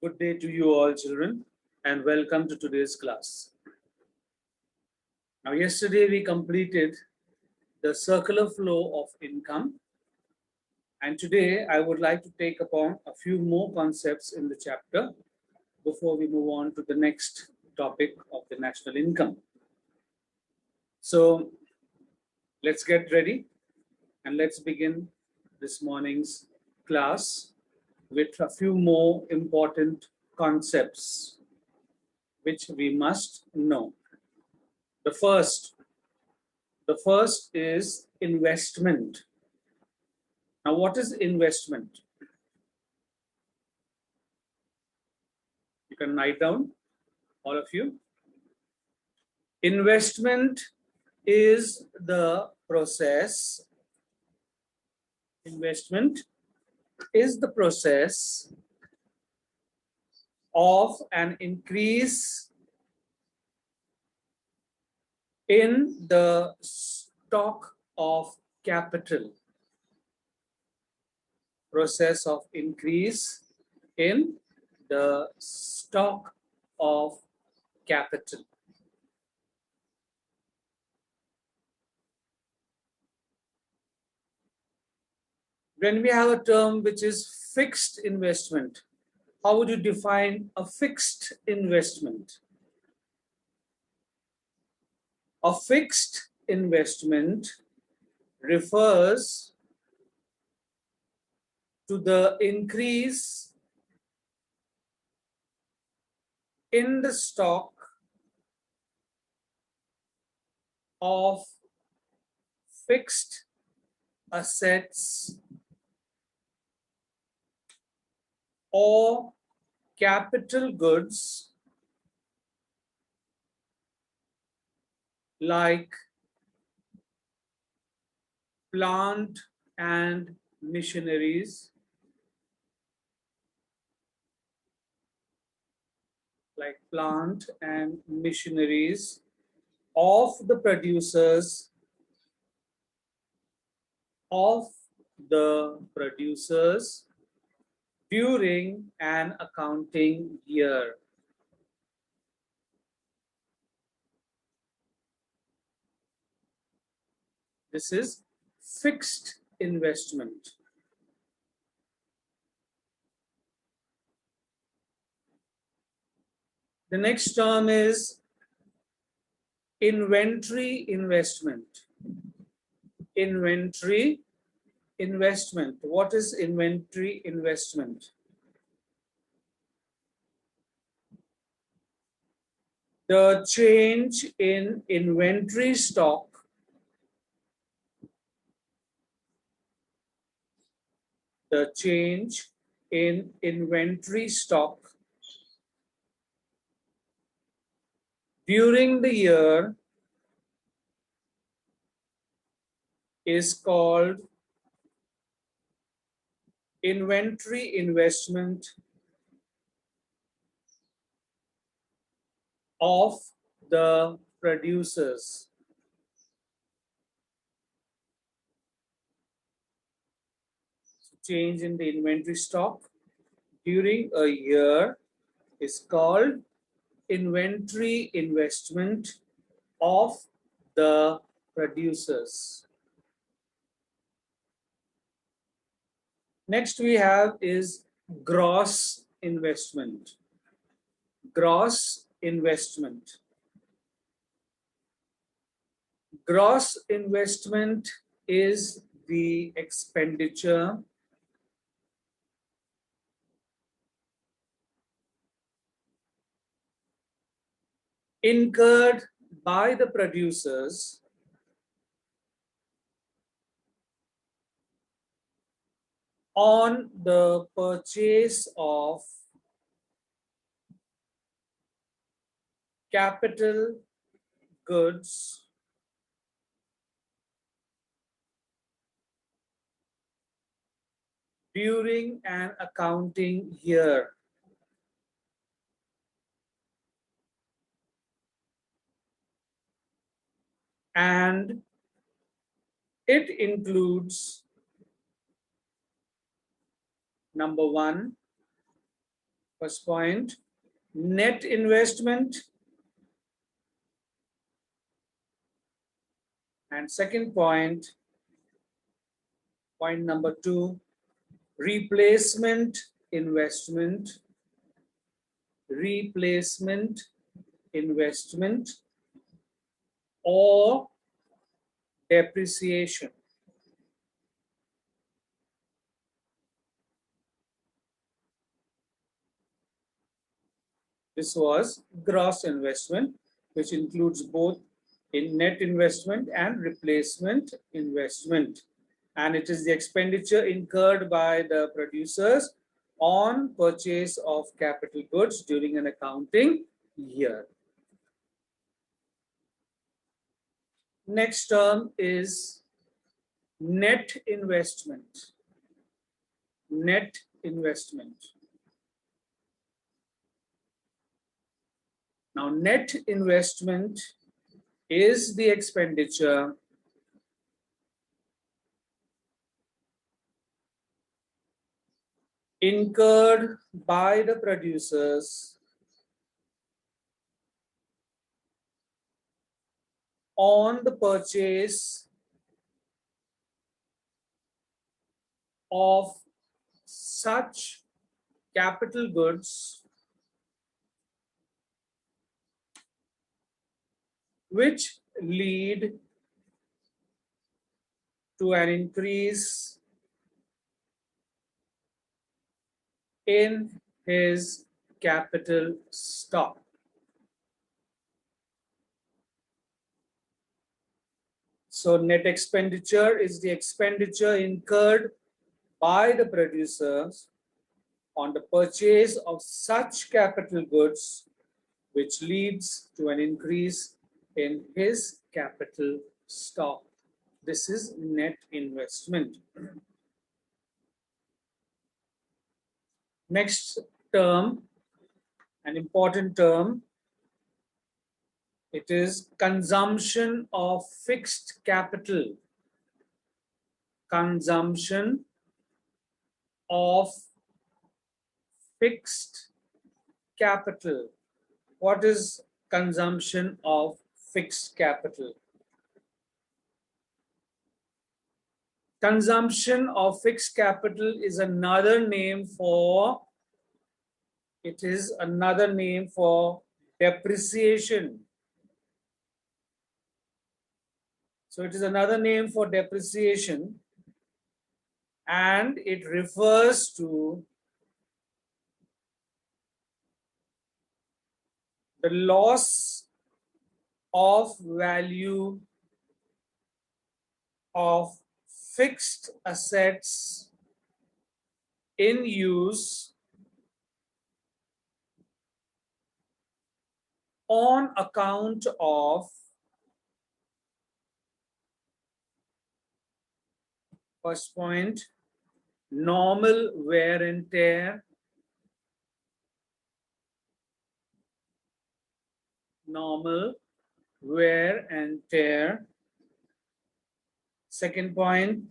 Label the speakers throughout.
Speaker 1: Good day to you all, children, and welcome to today's class. Now, yesterday we completed the circular flow of income, and today I would like to take upon a few more concepts in the chapter before we move on to the next topic of the national income. So, let's get ready and let's begin this morning's class with a few more important concepts which we must know. The first is investment. Now, what is investment? You can write down, all of you. Investment is the process. Investment is the process of an increase in the stock of capital. Process of increase in the stock of capital. When we have a term which is fixed investment, how would you define a fixed investment? A fixed investment refers to the increase in the stock of fixed assets or capital goods like plant and machineries, of the producers during an accounting year. This is fixed investment. The next term is inventory investment. Inventory investment. What is inventory investment? The change in inventory stock during the year is called inventory investment of the producers. Change in the inventory stock during a year is called inventory investment of the producers. Next we have is gross investment. Gross investment. Gross investment is the expenditure incurred by the producers on the purchase of capital goods during an accounting year. And it includes, number one, First point, net investment. And second point, point number 2, replacement investment. Replacement investment or depreciation. This was gross investment, which includes both in net investment and replacement investment. And it is the expenditure incurred by the producers on purchase of capital goods during an accounting year. Next term is net investment. Net investment. Now, net investment is the expenditure incurred by the producers on the purchase of such capital goods which lead to an increase in his capital stock. So net expenditure is the expenditure incurred by the producers on the purchase of such capital goods which leads to an increase in his capital stock. This is net investment. Next term, an important term, it is consumption of fixed capital. Consumption of fixed capital. What is consumption of fixed capital? Consumption of fixed capital is another name for, depreciation. So it is another name for depreciation, and it refers to the loss of value of fixed assets in use on account of first point, normal wear and tear. Normal wear and tear. Second point,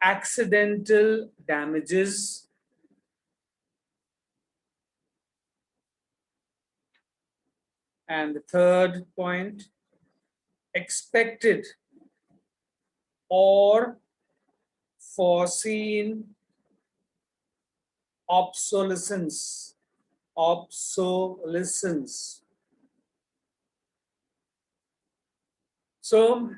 Speaker 1: accidental damages. And the third point, expected or foreseen obsolescence. Obsolescence. So,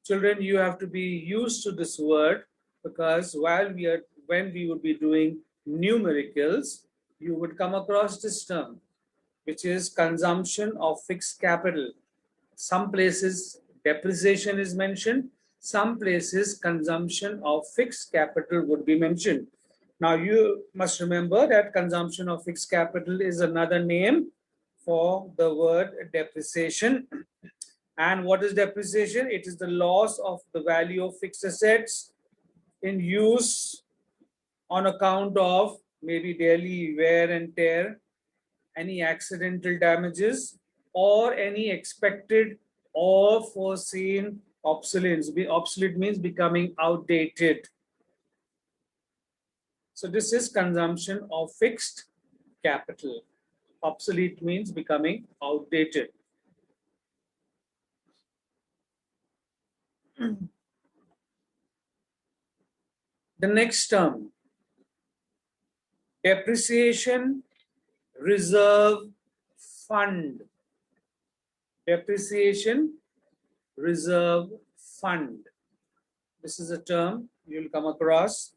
Speaker 1: children, you have to be used to this word, because when we would be doing numericals, you would come across this term, which is consumption of fixed capital. Some places depreciation is mentioned, some places consumption of fixed capital would be mentioned. Now you must remember that consumption of fixed capital is another name for the word depreciation. And what is depreciation? It is the loss of the value of fixed assets in use on account of maybe daily wear and tear, any accidental damages, or any expected or foreseen obsolescence. Obsolete means becoming outdated. So this is consumption of fixed capital. Obsolete means becoming outdated. The next term, depreciation reserve fund. Depreciation reserve fund. This is a term you'll come across.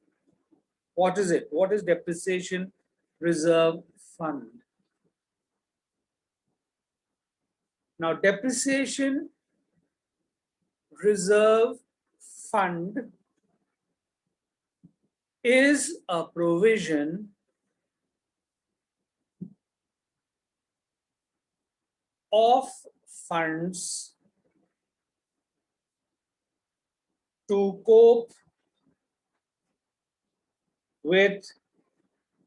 Speaker 1: What is it? What is depreciation reserve fund? Now, depreciation reserve fund is a provision of funds to cope with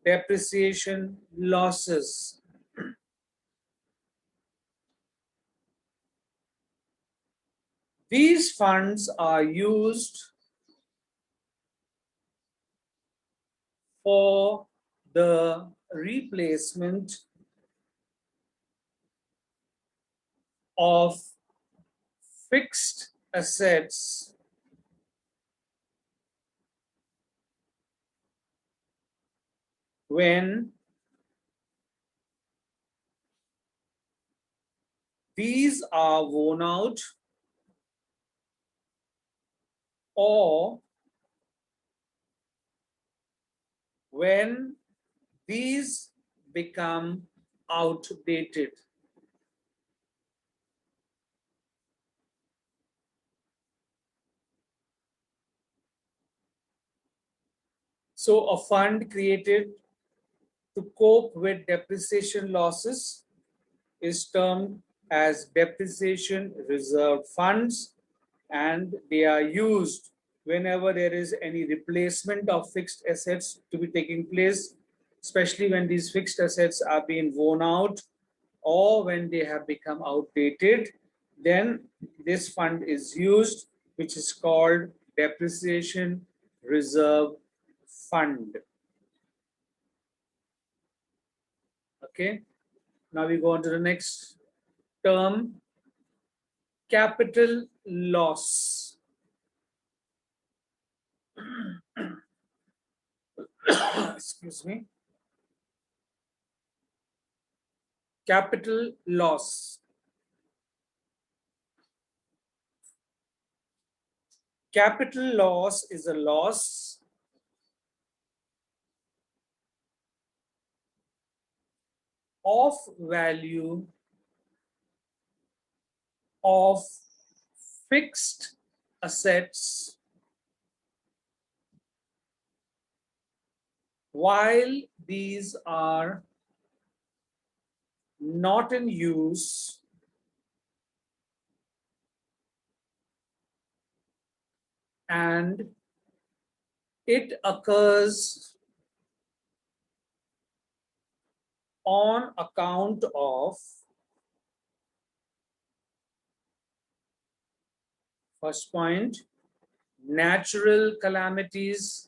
Speaker 1: depreciation losses. These funds are used for the replacement of fixed assets when these are worn out or when these become outdated. So a fund created to cope with depreciation losses is termed as depreciation reserve funds, and they are used whenever there is any replacement of fixed assets to be taking place, especially when these fixed assets are being worn out or when they have become outdated. Then this fund is used, which is called depreciation reserve fund. Okay, now we go on to the next term, capital loss. Excuse me. Capital loss. Capital loss is a loss of value of fixed assets while these are not in use and it occurs on account of, first point, natural calamities,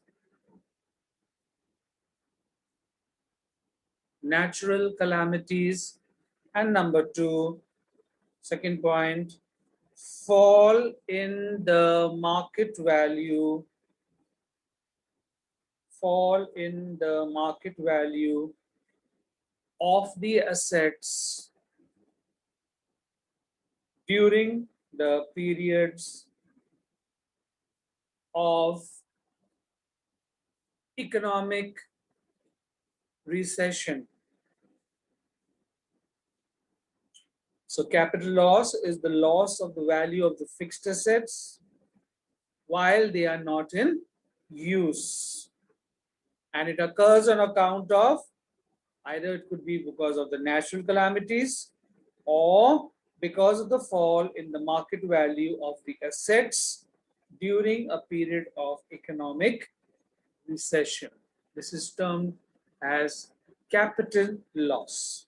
Speaker 1: and number two, second point, fall in the market value, of the assets during the periods of economic recession. So capital loss is the loss of the value of the fixed assets while they are not in use. And it occurs on account of, either it could be because of the natural calamities or because of the fall in the market value of the assets during a period of economic recession. This is termed as capital loss.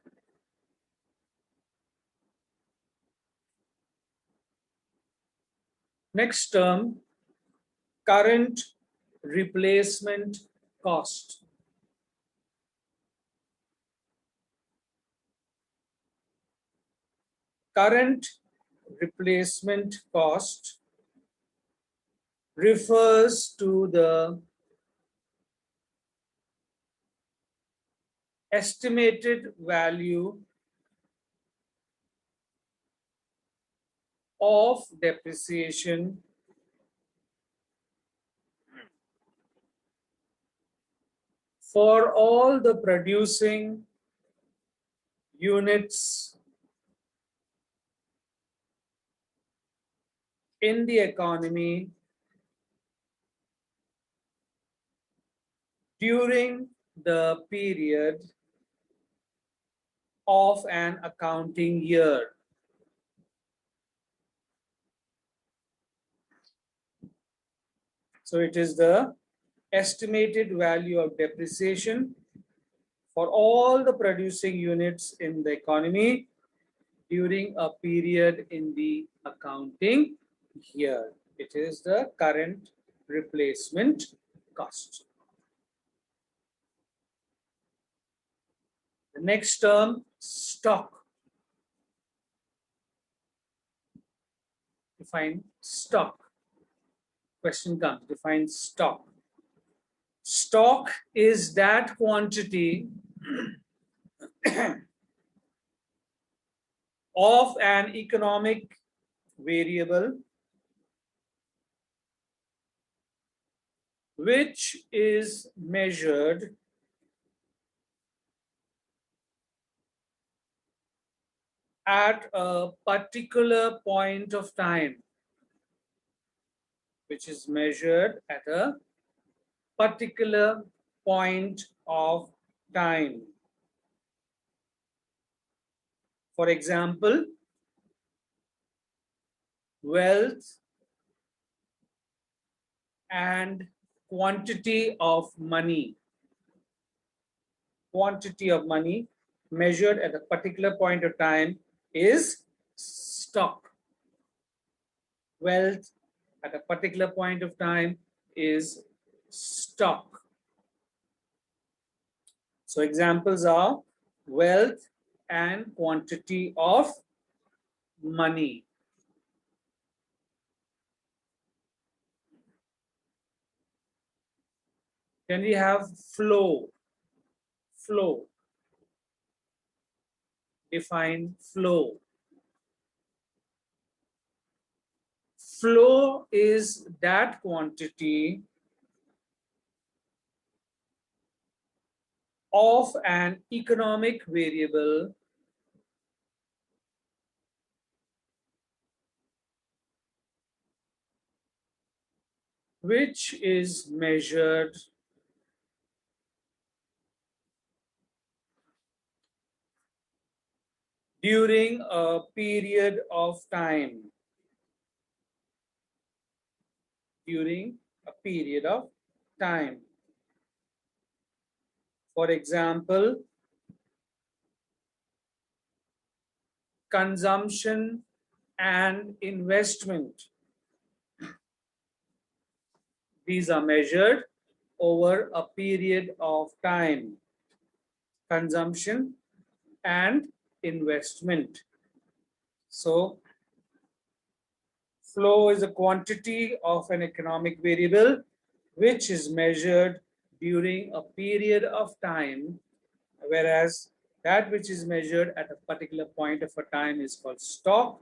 Speaker 1: Next term, current replacement cost. current replacement cost refers to the estimated value of depreciation for all the producing units in the economy during the period of an accounting year. So it is the estimated value of depreciation for all the producing units in the economy during a period in the accounting year. It is the current replacement cost. The next term, stock. Define stock. Question comes, define stock. Stock is that quantity of an economic variable which is measured at a particular point of time, which is measured at a particular point of time. For example, wealth and quantity of money. Quantity of money measured at a particular point of time is stock. Wealth at a particular point of time is stock. So examples are wealth and quantity of money. Then we have flow. Flow. Define flow. Flow is that quantity of an economic variable which is measured during a period of time. During a period of time. For example, consumption and investment. These are measured over a period of time. Consumption and investment. So, flow is a quantity of an economic variable which is measured during a period of time, whereas that which is measured at a particular point of a time is called stock,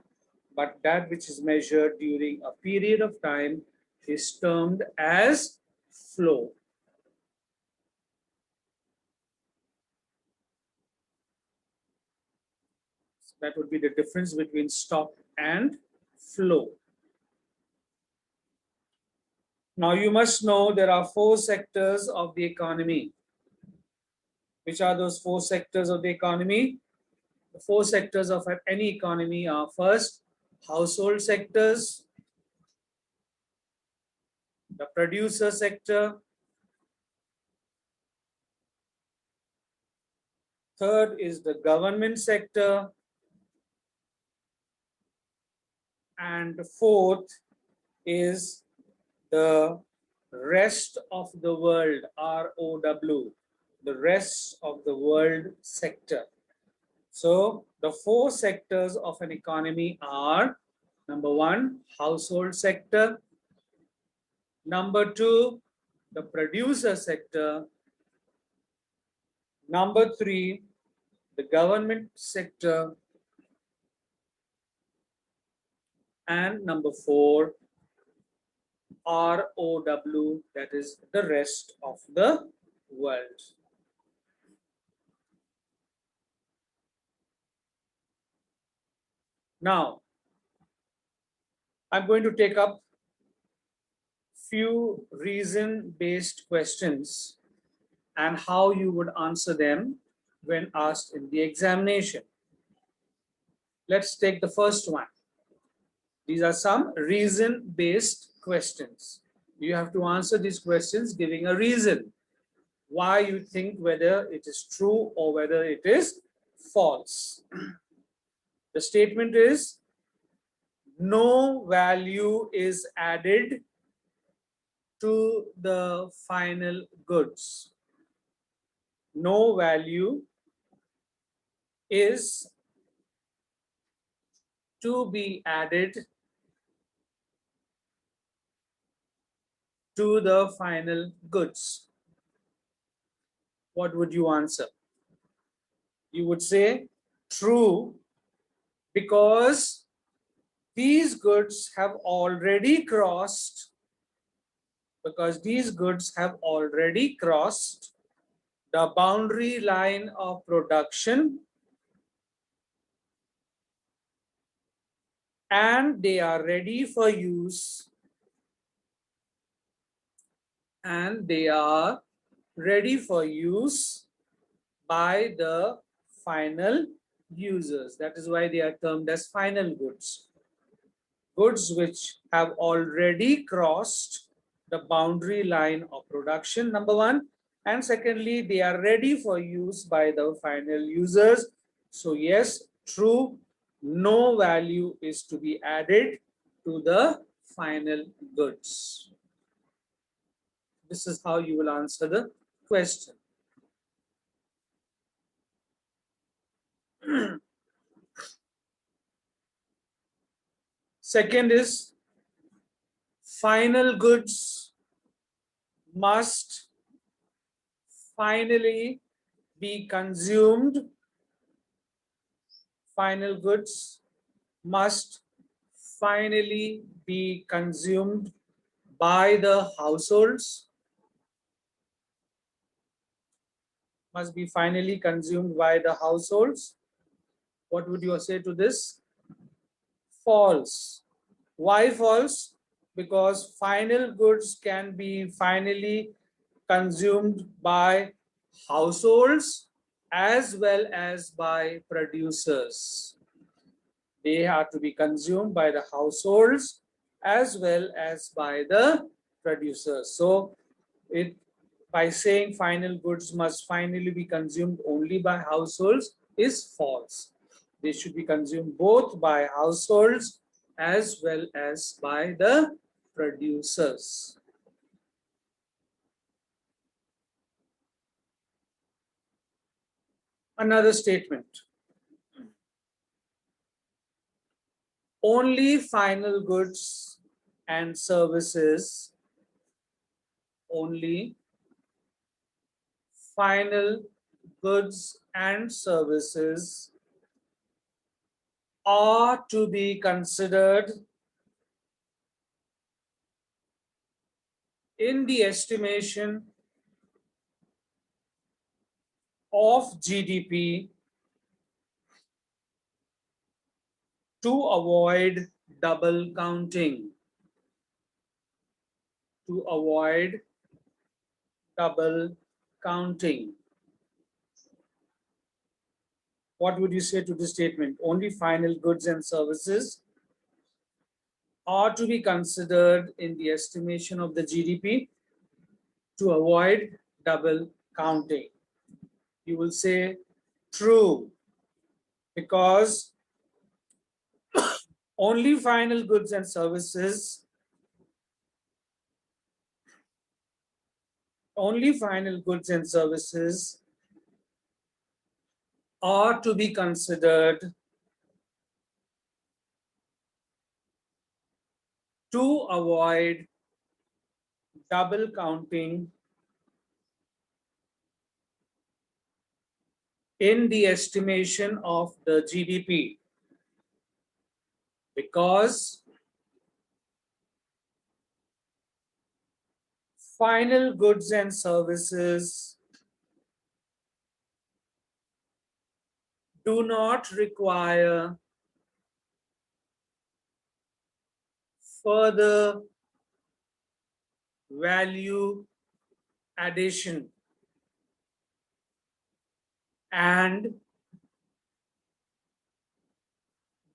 Speaker 1: but that which is measured during a period of time is termed as flow. So that would be the difference between stock and flow. Now you must know there are 4 sectors of the economy. Which are those 4 sectors of the economy? The 4 sectors of any economy are: first, household sectors, the producer sector, third is the government sector, and fourth is the rest of the world, ROW, the rest of the world sector. So the four sectors of an economy are: number one, household sector; number two, the producer sector; number three, the government sector; and number four, ROW, that is the rest of the world. Now, I'm going to take up few reason-based questions and how you would answer them when asked in the examination. Let's take the first one. These are some reason-based questions. You have to answer these questions giving a reason why you think whether it is true or whether it is false. The statement is, no value is added to the final goods. No value is to be added to the final goods. What would you answer? You would say true, because these goods have already crossed the boundary line of production, and they are ready for use, by the final users. That is why they are termed as final goods. Goods which have already crossed the boundary line of production, number one, and secondly, they are ready for use by the final users. So yes, true, no value is to be added to the final goods. This is how you will answer the question. Second is, final goods must finally be consumed. Final goods must finally be consumed by the households. Must be finally consumed by the households. What would you say to this? False. Why false? Because final goods can be finally consumed by households as well as by producers. They are to be consumed by the households as well as by the producers. So by saying final goods must finally be consumed only by households is false. They should be consumed both by households as well as by the producers. Another statement. Only final goods and services, only final goods and services are to be considered in the estimation of GDP to avoid double counting. To avoid double counting. What would you say to this statement? Only final goods and services are to be considered in the estimation of the GDP to avoid double counting. You will say true, because only final goods and services are to be considered to avoid double counting in the estimation of the GDP, because final goods and services do not require further value addition, and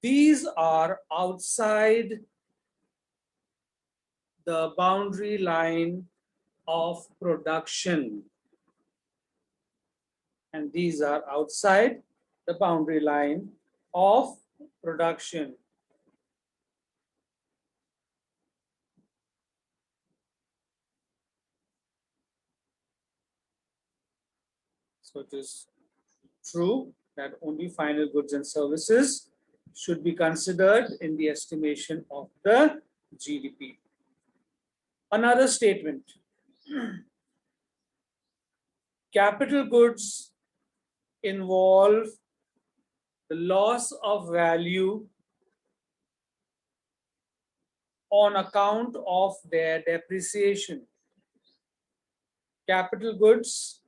Speaker 1: these are outside the boundary line of production, and these are outside the boundary line of production. So it is true that only final goods and services should be considered in the estimation of the GDP. Another statement: capital goods involve the loss of value on account of their depreciation. Capital goods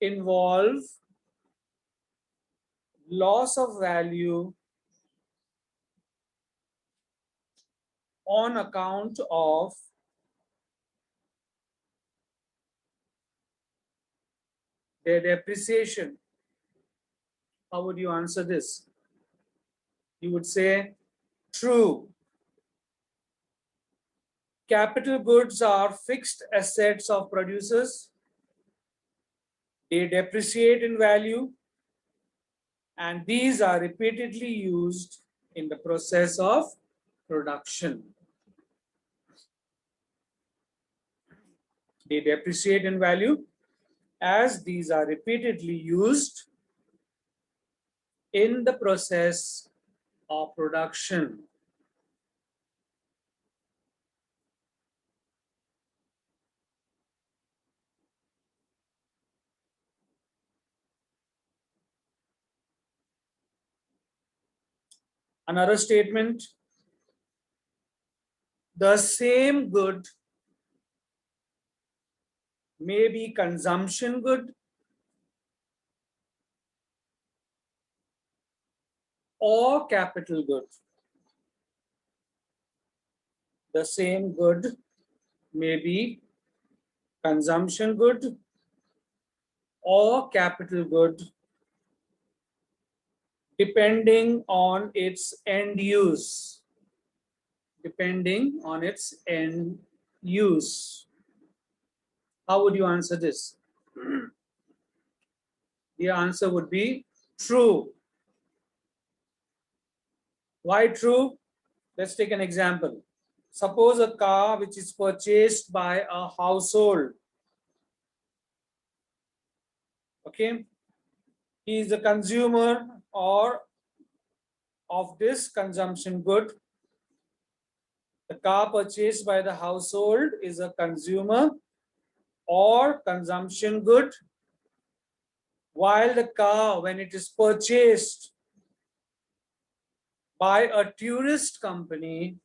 Speaker 1: involve loss of value on account of their depreciation. How would you answer this? You would say true. Capital goods are fixed assets of producers. They depreciate in value, and these are repeatedly used in the process of production. They depreciate in value as these are repeatedly used in the process of production. Another statement: the same good may be consumption good or capital good. The same good may be consumption good or capital good, depending on its end use. Depending on its end use. How would you answer this? The answer would be true. Why true? Let's take an example. Suppose a car which is purchased by a household. Okay, he is a consumer or of this consumption good. The car purchased by the household is a consumer or consumption good, while the car, when it is purchased by a tourist company,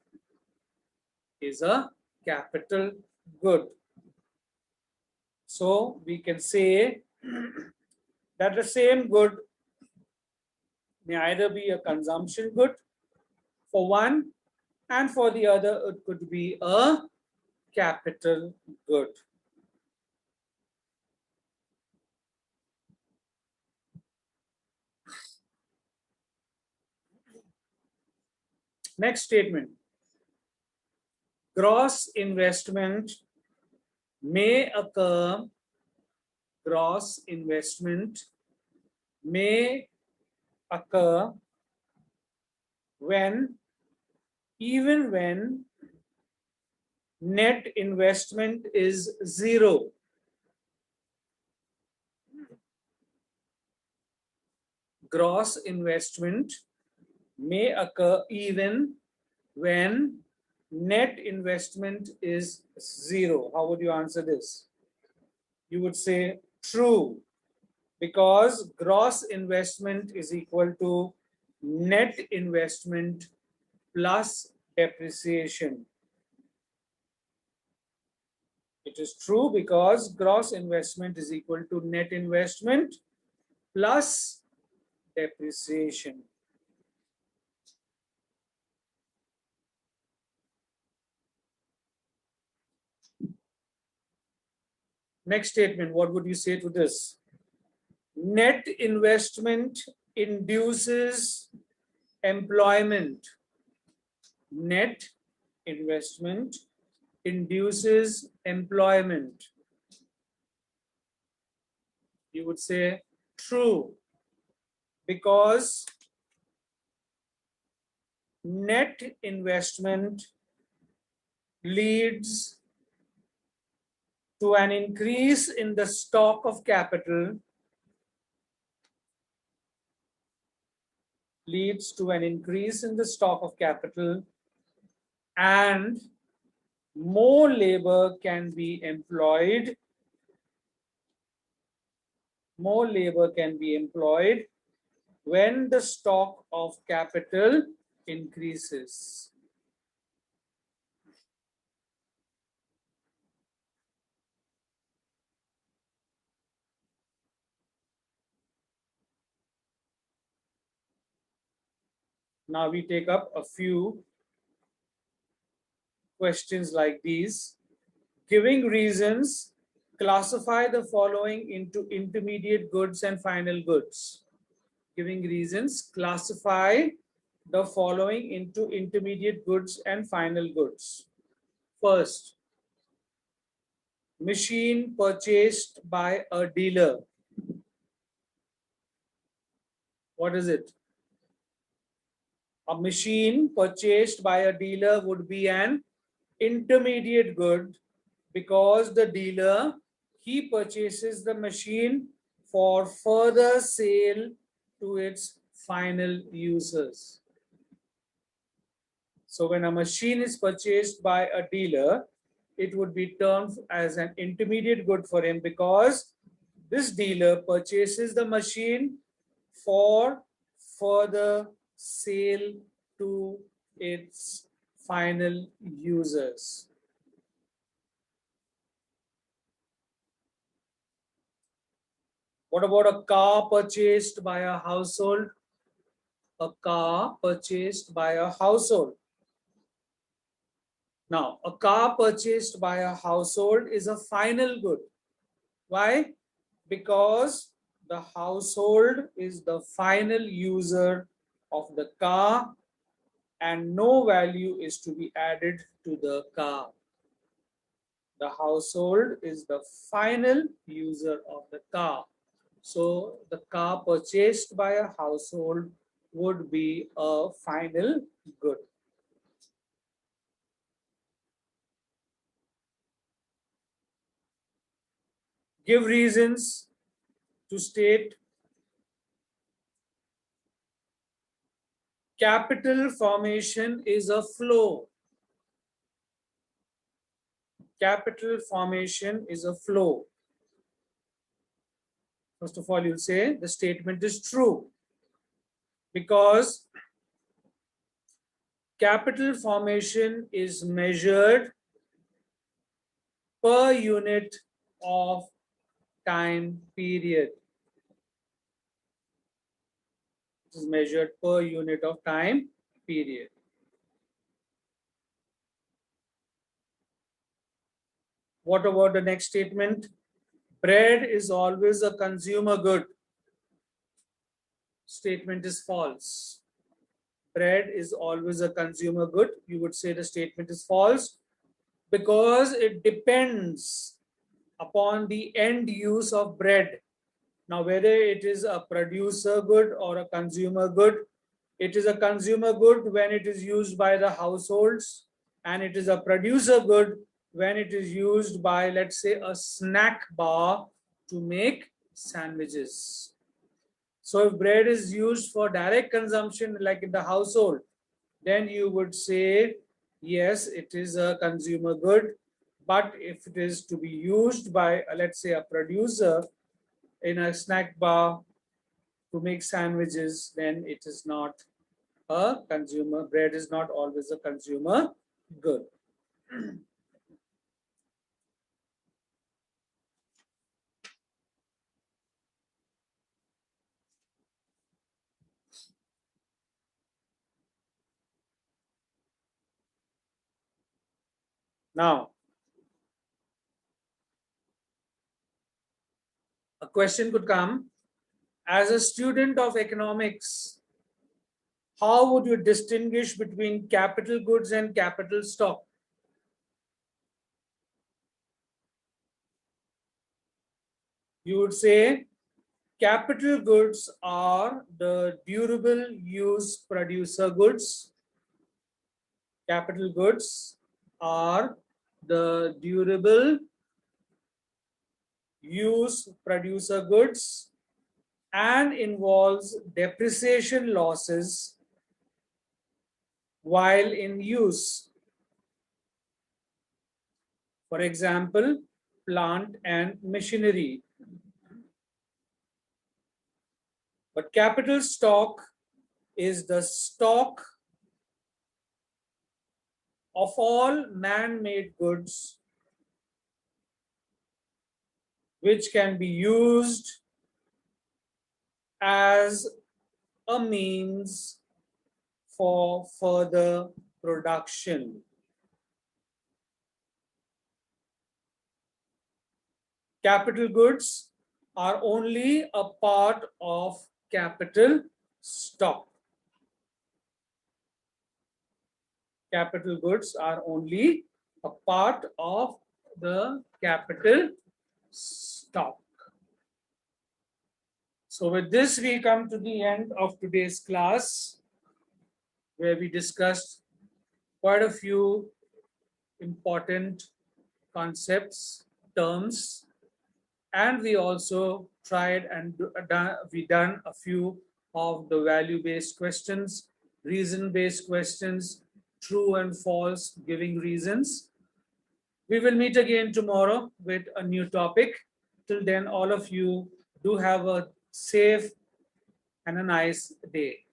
Speaker 1: is a capital good. So we can say that the same good may either be a consumption good for one, and for the other it could be a capital good. Next statement: gross investment may occur, gross investment may occur when, even when net investment is zero. gross investment may occur even when net investment is zero. How would you answer this? You would say true, because gross investment is equal to net investment plus depreciation. It is true because gross investment is equal to net investment plus depreciation. Next statement, what would you say to this? Net investment induces employment. Net investment induces employment. You would say true, because net investment leads to an increase in the stock of capital, and more labor can be employed. When the stock of capital increases. Now we take up a few questions like these. Giving reasons, classify the following into intermediate goods and final goods. Giving reasons, classify the following into intermediate goods and final goods. First, machine purchased by a dealer. What is it? A machine purchased by a dealer would be an intermediate good, because the dealer, he purchases the machine for further sale to its final users. So when a machine is purchased by a dealer, it would be termed as an intermediate good for him, because this dealer purchases the machine for further sale to its final users. What about a car purchased by a household? A car purchased by a household. Now, a car purchased by a household is a final good. Why? Because the household is the final user of the car and no value is to be added to the car. The household is the final user of the car. So the car purchased by a household would be a final good. Give reasons to state capital formation is a flow. Capital formation is a flow. First of all, you'll say the statement is true, because capital formation is measured per unit of time period. It is measured per unit of time period. What about the next statement? Bread is always a consumer good. Statement is false. Bread is always a consumer good. You would say the statement is false, because it depends upon the end use of bread. Now, whether it is a producer good or a consumer good, it is a consumer good when it is used by the households, and it is a producer good when it is used by, let's say, a snack bar to make sandwiches. So if bread is used for direct consumption, like in the household, then you would say, yes, it is a consumer good. But if it is to be used by, let's say, a producer in a snack bar to make sandwiches, then it is not a consumer. Bread is not always a consumer good. Now, a question could come, as a student of economics, how would you distinguish between capital goods and capital stock? You would say capital goods are the durable use producer goods. Capital goods are the durable use producer goods and involves depreciation losses while in use. For example, plant and machinery. But capital stock is the stock of all man-made goods which can be used as a means for further production. Capital goods are only a part of capital stock. Capital goods are only a part of the capital stock. So with this, we come to the end of today's class, where we discussed quite a few important concepts, terms, and we also tried and we done a few of the value-based questions, reason-based questions, true and false, giving reasons. We will meet again tomorrow with a new topic. Till then, all of you do have a safe and a nice day.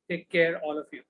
Speaker 1: Take care, all of you.